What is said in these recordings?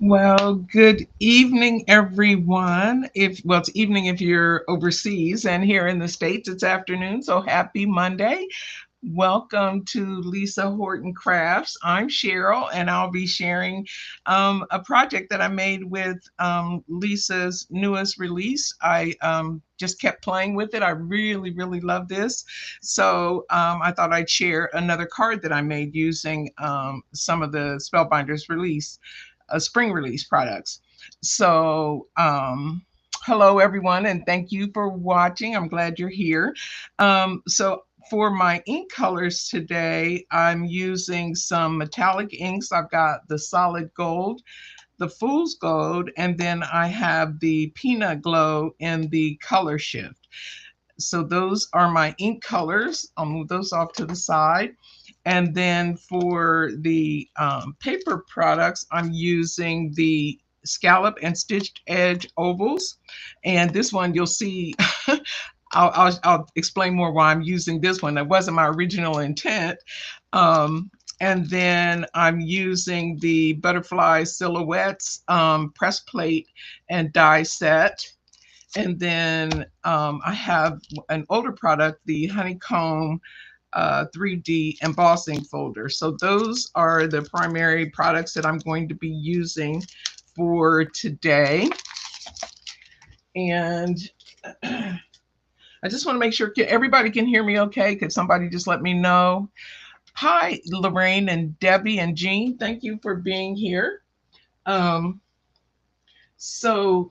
Well, good evening, everyone. It's evening if you're overseas, and here in the States, it's afternoon. So happy Monday. Welcome to Lisa Horton Crafts. I'm Sheryl, and I'll be sharing a project that I made with Lisa's newest release. I just kept playing with it. I really, really love this. So I thought I'd share another card that I made using some of the Spellbinders release, spring release products. So, hello everyone, and thank you for watching. I'm glad you're here. So for my ink colors today, I'm using some metallic inks. I've got the solid gold, the fool's gold, and then I have the peanut glow in the color shift. So those are my ink colors. I'll move those off to the side. And then for the paper products, I'm using the scallop and stitched edge ovals. And this one you'll see, I'll explain more why I'm using this one. That wasn't my original intent. And then I'm using the butterfly silhouettes press plate and die set. And then I have an older product, the Honeycomb 3D embossing folder. So those are the primary products that I'm going to be using for today. And I just want to make sure everybody can hear me okay. Could somebody just let me know? Hi, Lorraine and Debbie and Jean. Thank you for being here. Um, so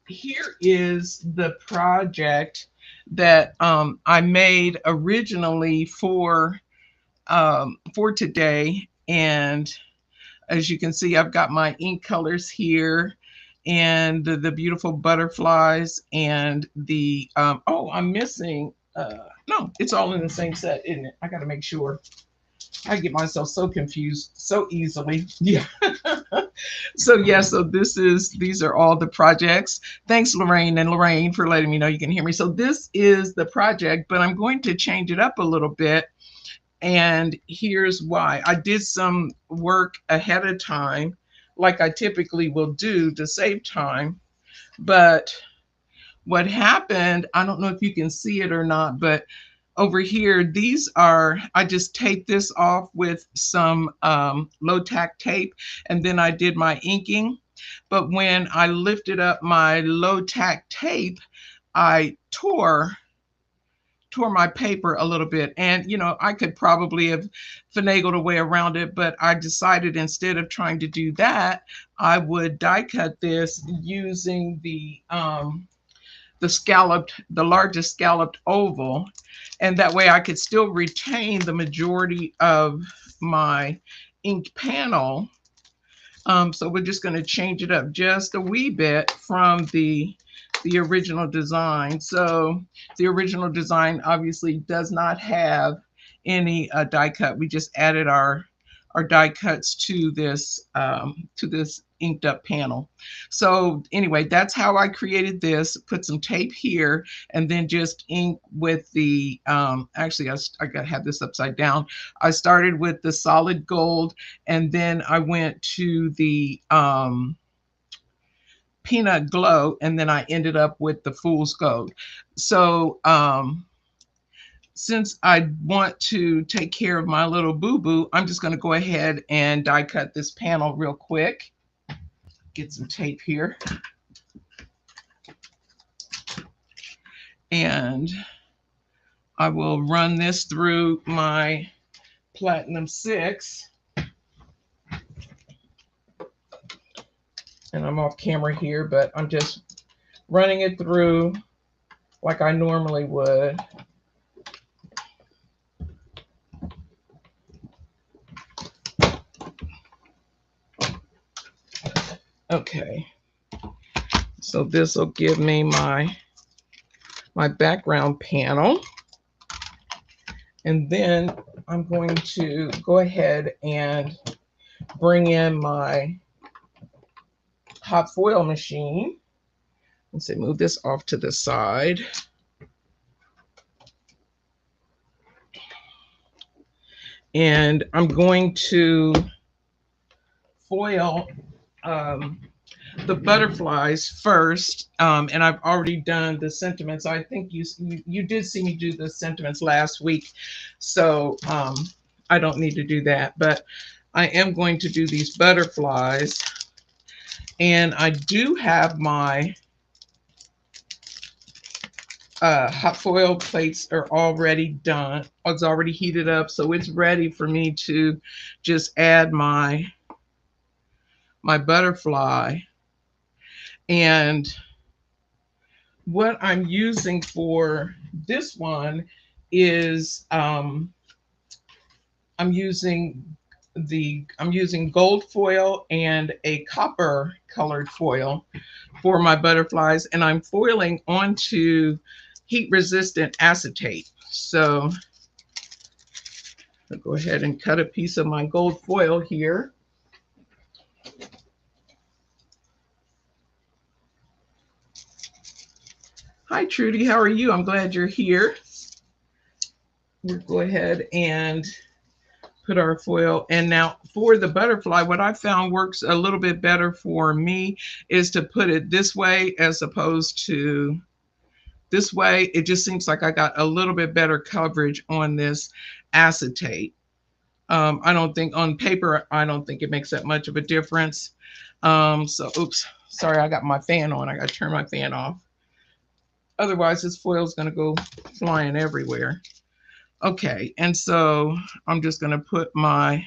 here is the project that I made originally for today. And as you can see, I've got my ink colors here and the beautiful butterflies and the, oh, I'm missing, no, it's all in the same set, isn't it? I got to make sure. I get myself so confused so easily. Yeah. So yeah, so these are all the projects. Thanks, Lorraine and Lorraine, for letting me know you can hear me. So this is the project, but I'm going to change it up a little bit. And here's why. I did some work ahead of time, like I typically will do to save time. But what happened, I don't know if you can see it or not, but over here, these are, I just taped this off with some low tack tape, and then I did my inking. But when I lifted up my low tack tape, I tore my paper a little bit. And, I could probably have finagled a way around it, but I decided instead of trying to do that, I would die cut this using the largest scalloped oval. And that way I could still retain the majority of my ink panel. So we're just going to change it up just a wee bit from the original design. So the original design obviously does not have any die cut. We just added our die cuts to this inked up panel. So anyway, that's how I created this. Put some tape here and then just ink with the actually I got to have this upside down. I started with the solid gold and then I went to the peanut glow and then I ended up with the fool's gold. So since I want to take care of my little boo-boo, I'm just going to go ahead and die cut this panel real quick. Get some tape here. And I will run this through my Platinum 6. And I'm off camera here, but I'm just running it through like I normally would. Okay, so this will give me my background panel. And then I'm going to go ahead and bring in my hot foil machine. Let's say move this off to the side. And I'm going to foil um, the butterflies first, and I've already done the sentiments. I think you did see me do the sentiments last week, so I don't need to do that. But I am going to do these butterflies, and I do have my hot foil plates are already done. It's already heated up, so it's ready for me to just add my butterfly. And what I'm using for this one is I'm using gold foil and a copper colored foil for my butterflies, and I'm foiling onto heat resistant acetate. So I'll go ahead and cut a piece of my gold foil here. Hi Trudy, how are you? I'm glad you're here. We'll go ahead and put our foil. And now for the butterfly, what I found works a little bit better for me is to put it this way as opposed to this way. It just seems like I got a little bit better coverage on this acetate. I don't think on paper, I don't think it makes that much of a difference. So, oops, sorry, I got my fan on. I got to turn my fan off. Otherwise, this foil is going to go flying everywhere. Okay, and so I'm just going to put my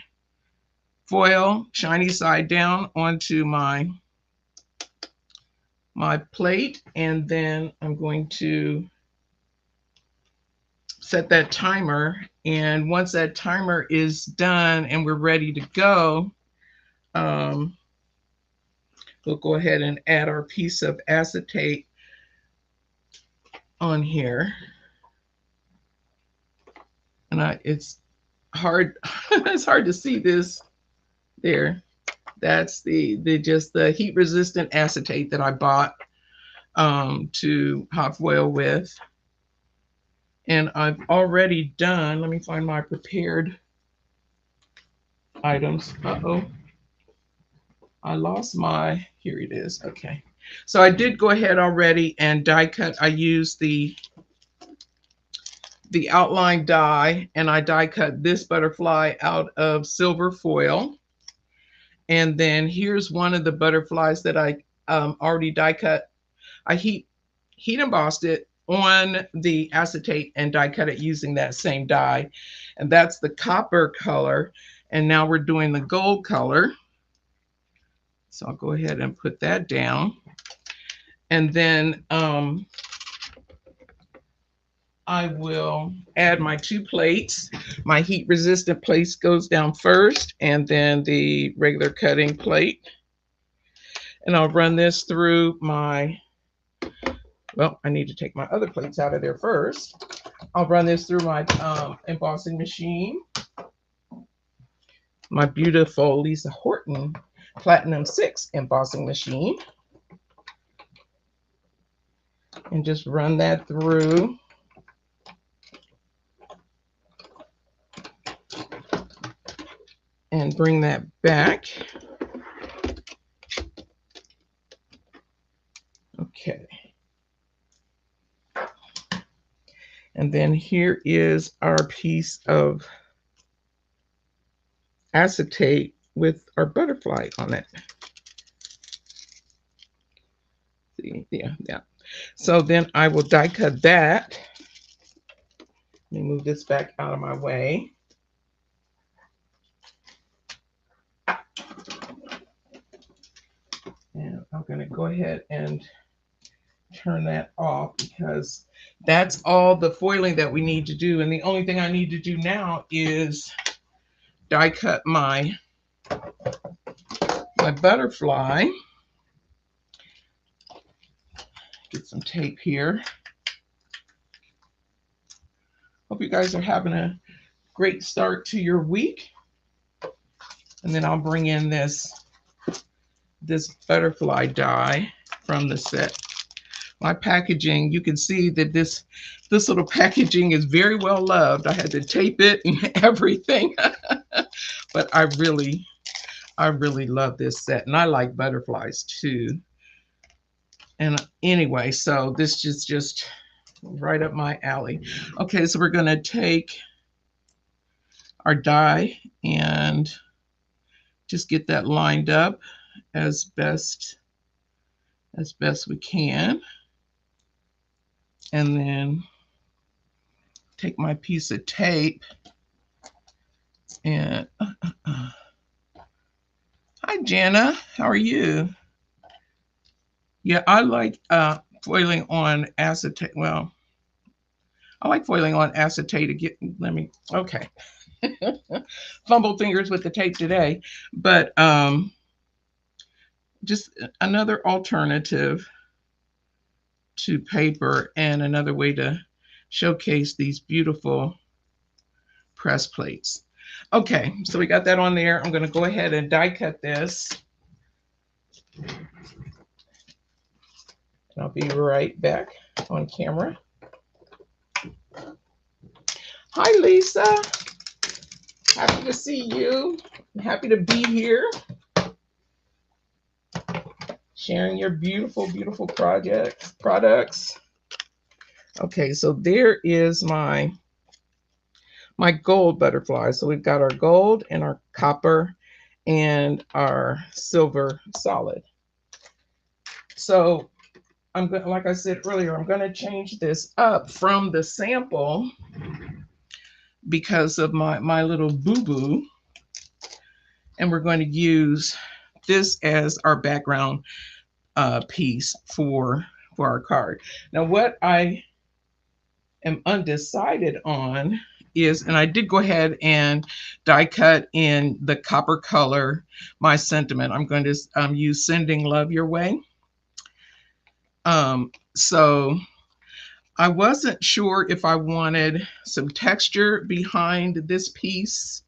foil shiny side down onto my plate, and then I'm going to set that timer. And once that timer is done and we're ready to go, we'll go ahead and add our piece of acetate on here. And it's hard, it's hard to see this there. That's the just the heat resistant acetate that I bought to hot foil with. And I've already done, let me find my prepared items. Uh-oh, I lost my, here it is. Okay, so I did go ahead already and die cut. I used the outline die, and I die cut this butterfly out of silver foil. And then here's one of the butterflies that I already die cut. I heat embossed it on the acetate and die cut it using that same die. And that's the copper color. And now we're doing the gold color. So I'll go ahead and put that down. And then I will add my two plates. My heat resistant plate goes down first, and then the regular cutting plate. And I'll run this through my, well, I need to take my other plates out of there first. I'll run this through my embossing machine. My beautiful Lisa Horton Platinum 6 embossing machine. And just run that through. And bring that back. Okay. And then here is our piece of acetate with our butterfly on it. See, yeah. So then I will die cut that. Let me move this back out of my way. And I'm going to go ahead and turn that off because that's all the foiling that we need to do. And the only thing I need to do now is die cut my butterfly. Get some tape here. Hope you guys are having a great start to your week. And then I'll bring in this butterfly die from the set. My packaging, you can see that this little packaging is very well loved. I had to tape it and everything, but I I really love this set, and I like butterflies too. And anyway, so this is just right up my alley. Okay, so we're going to take our die and just get that lined up as best we can. And then take my piece of tape and hi Jana, how are you? Yeah, I like foiling on acetate. Well, I like foiling on acetate to get, let me, okay. Fumble fingers with the tape today, but just another alternative to paper and another way to showcase these beautiful press plates. Okay, so we got that on there. I'm going to go ahead and die cut this. And I'll be right back on camera. Hi, Lisa. Happy to see you. Happy to be here. Sharing your beautiful, beautiful products. Okay, so there is my gold butterfly. So we've got our gold and our copper and our silver solid. So I'm going, like I said earlier, I'm going to change this up from the sample because of my little boo-boo. And we're going to use this as our background piece for our card. Now, what I am undecided on is, and I did go ahead and die cut in the copper color, my sentiment. I'm going to use Sending Love Your Way. So I wasn't sure if I wanted some texture behind this piece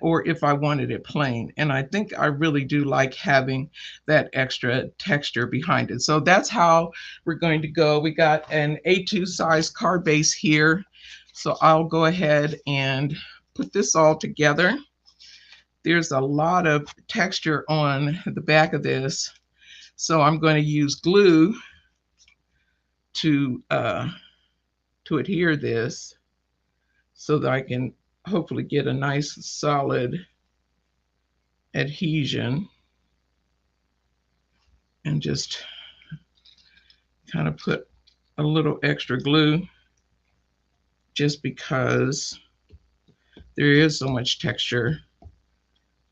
or if I wanted it plain. And I think I really do like having that extra texture behind it. So that's how we're going to go. We got an A2 size card base here. So I'll go ahead and put this all together. There's a lot of texture on the back of this. So I'm going to use glue to adhere this so that I can hopefully get a nice solid adhesion, and just kind of put a little extra glue just because there is so much texture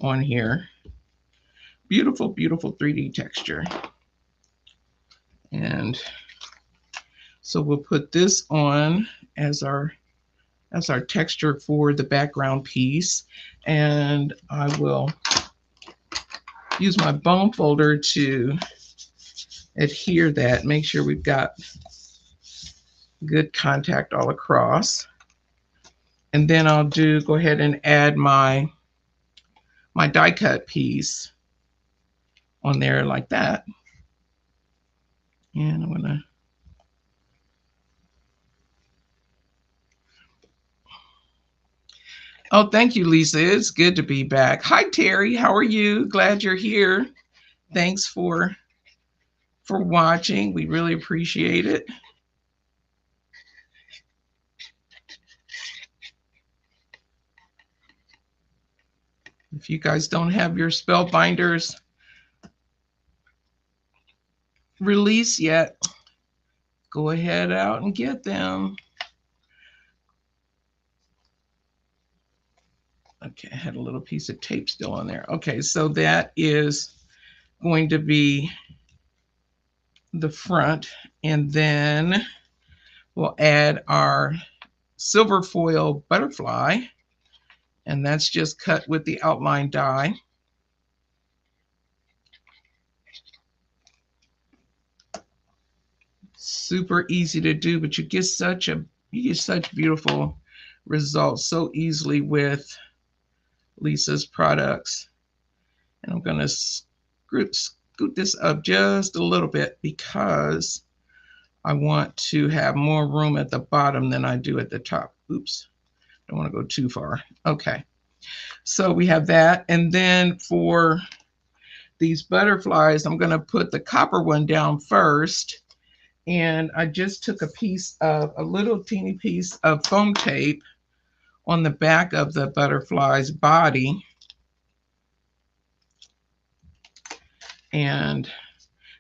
on here. Beautiful, beautiful 3D texture. And so we'll put this on as our texture for the background piece. And I will use my bone folder to adhere that, make sure we've got good contact all across. And then I'll go ahead and add my die cut piece on there like that. And I'm gonna oh, thank you, Lisa. It's good to be back. Hi, Terry. How are you? Glad you're here. Thanks for watching. We really appreciate it. If you guys don't have your spell binders released yet, go ahead out and get them. Okay, I had a little piece of tape still on there. Okay, so that is going to be the front, and then we'll add our silver foil butterfly, and that's just cut with the outline die. Super easy to do, but you get such beautiful results so easily with Lisa's products. And I'm going to scoot this up just a little bit because I want to have more room at the bottom than I do at the top. Oops, don't want to go too far. Okay, So we have that. And then for these butterflies, I'm going to put the copper one down first. And I just took a little teeny piece of foam tape on the back of the butterfly's body. And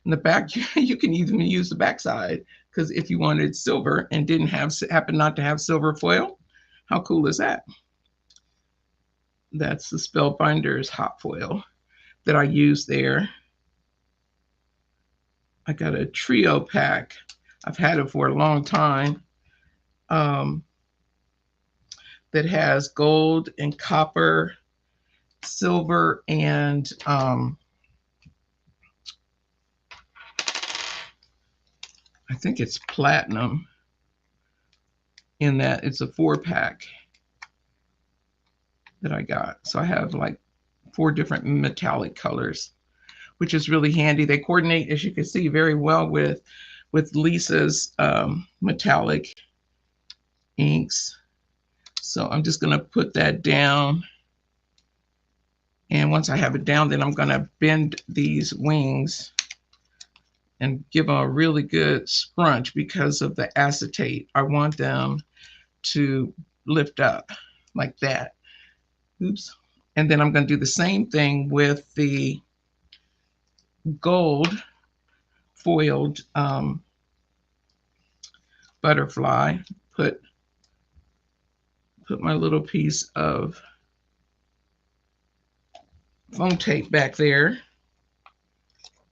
in the back, you can even use the back side, because if you wanted silver and didn't happen not to have silver foil, how cool is that? That's the Spellbinders hot foil that I use there. I got a trio pack. I've had it for a long time. That has gold and copper, silver, and I think it's platinum in that. It's a 4-pack that I got. So I have like 4 different metallic colors, which is really handy. They coordinate, as you can see, very well with Lisa's metallic inks. So I'm just going to put that down. And once I have it down, then I'm going to bend these wings and give them a really good scrunch because of the acetate. I want them to lift up like that. Oops. And then I'm going to do the same thing with the gold foiled butterfly. Put my little piece of foam tape back there.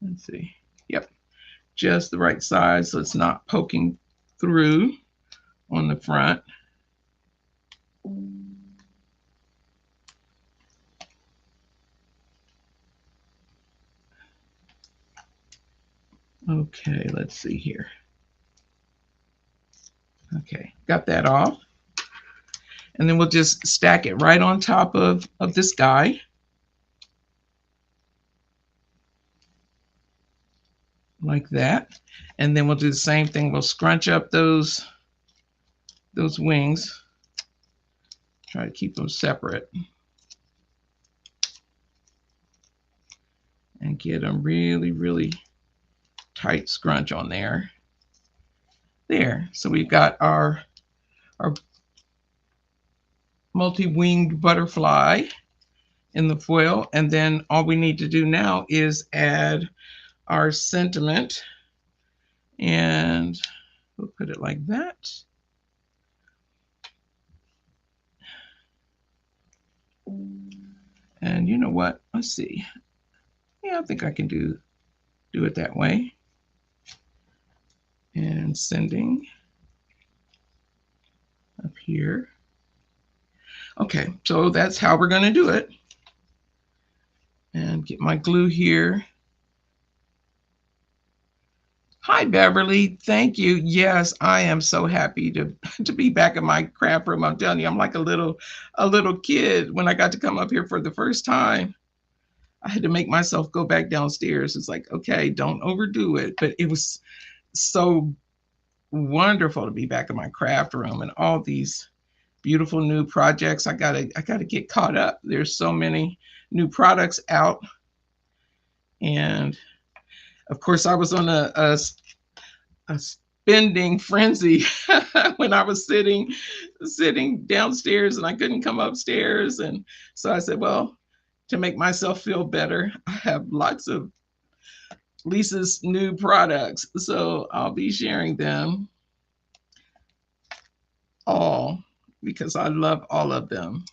Let's see. Yep. Just the right size so it's not poking through on the front. Okay, let's see here. Okay, got that off. And then we'll just stack it right on top of this guy. Like that. And then we'll do the same thing. We'll scrunch up those wings. Try to keep them separate. And get them really, really tight scrunch on there. There. So we've got our multi-winged butterfly in the foil. And then all we need to do now is add our sentiment. And we'll put it like that. And you know what? Let's see. Yeah, I think I can do it that way. And sending up here. Okay, so that's how we're going to do it. And get my glue here. Hi, Beverly. Thank you. Yes, I am so happy to be back in my craft room. I'm telling you, I'm like a little kid when I got to come up here for the first time. I had to make myself go back downstairs. It's like, okay, don't overdo it. But it was so wonderful to be back in my craft room and all these beautiful new projects. I gotta get caught up. There's so many new products out. And of course, I was on a spending frenzy when I was sitting downstairs and I couldn't come upstairs. And so I said, well, to make myself feel better, I have lots of Lisa's new products. So I'll be sharing them all because I love all of them.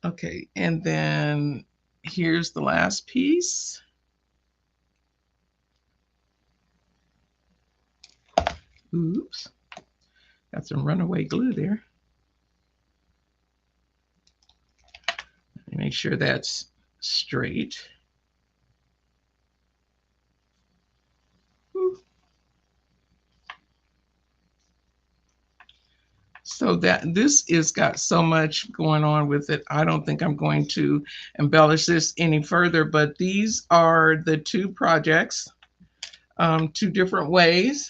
Okay, and then here's the last piece. Oops, got some runaway glue there. Let me make sure that's straight. So that this is got so much going on with it. I don't think I'm going to embellish this any further, but these are the 2 projects, 2 different ways.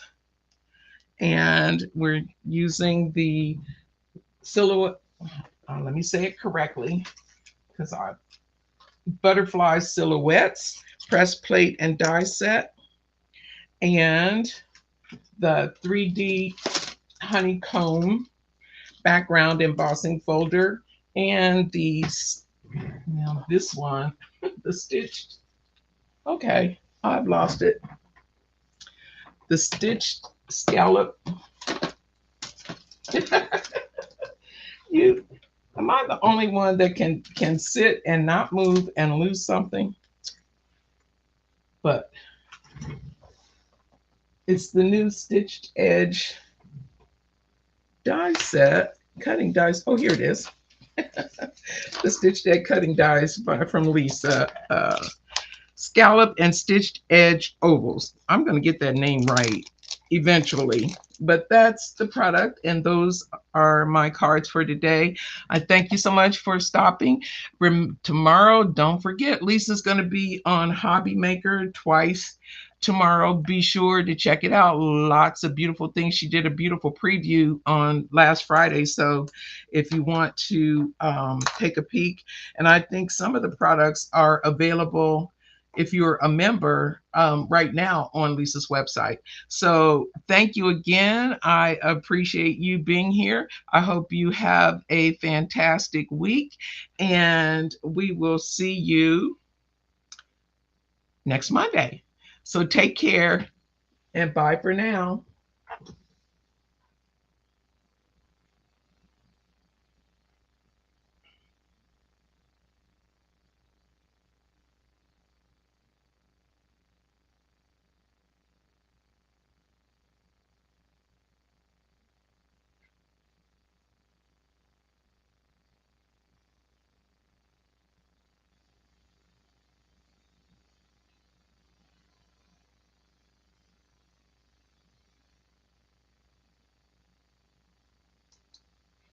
And we're using the silhouette. let me say it correctly because I butterfly silhouettes, press plate and die set, and the 3D honeycomb background embossing folder, and the now this one, the stitched. Okay, I've lost it. The stitched scallop. You am I the only one that can sit and not move and lose something? But it's the new stitched edge die set, cutting dies. Oh, here it is. The stitched edge cutting dies from Lisa. Scallop and stitched edge ovals. I'm going to get that name right eventually. But that's the product, and those are my cards for today. I thank you so much for stopping. Tomorrow, don't forget, Lisa's going to be on Hobby Maker twice tomorrow. Be sure to check it out. Lots of beautiful things. She did a beautiful preview on last Friday. So if you want to take a peek, and I think some of the products are available if you're a member right now on Lisa's website. So thank you again. I appreciate you being here. I hope you have a fantastic week, and we will see you next Monday. So take care and bye for now.